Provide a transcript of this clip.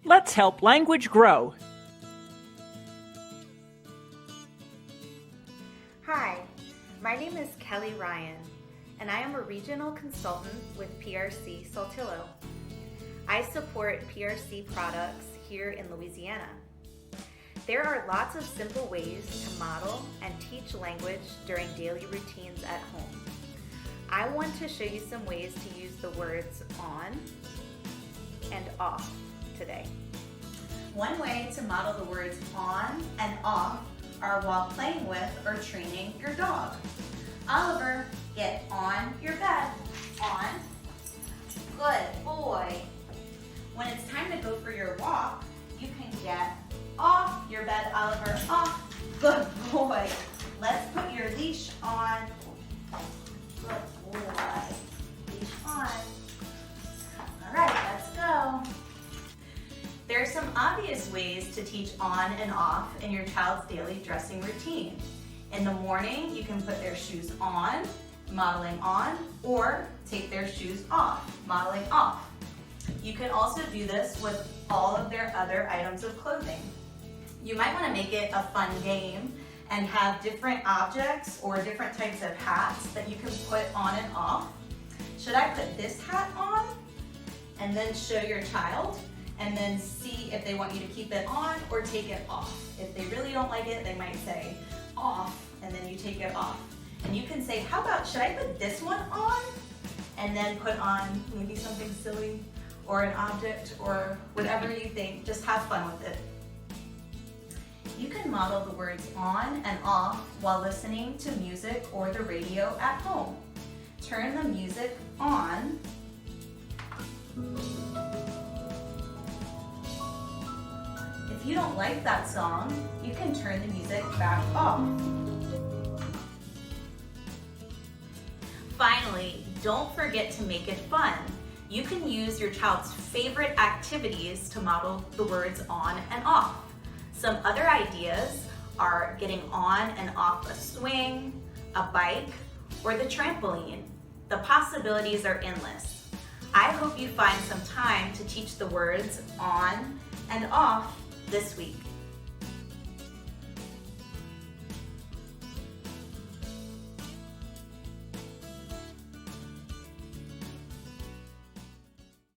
Let's help language grow. Hi, my name is Kelly Ryan, and I am a regional consultant with PRC-Saltillo. I support PRC products here in Louisiana. There are lots of simple ways to model and teach language during daily routines at home. I want to show you some ways to use the words on and off today. One way to model the words on and off are while playing with or training your dog. Oliver, get on your bed. On. Good boy. When it's time to go for your walk, you can get off your bed, Oliver. Off. Good boy. Let's put your leash on. Good boy. Leash on. All right, let's go. There are some obvious ways to teach on and off in your child's daily dressing routine. In the morning, you can put their shoes on, modeling on, or take their shoes off, modeling off. You can also do this with all of their other items of clothing. You might want to make it a fun game and have different objects or different types of hats that you can put on and off. Should I put this hat on and then show your child and then see if they want you to keep it on or take it off? If they really don't like it, they might say off and then you take it off. And you can say, how about, should I put this one on and then put on maybe something silly or an object or whatever you think. Just have fun with it. You can model the words on and off while listening to music or the radio at home. Turn the music on. If you don't like that song, you can turn the music back off. Finally, don't forget to make it fun. You can use your child's favorite activities to model the words on and off. Some other ideas are getting on and off a swing, a bike, or the trampoline. The possibilities are endless. I hope you find some time to teach the words on and off this week.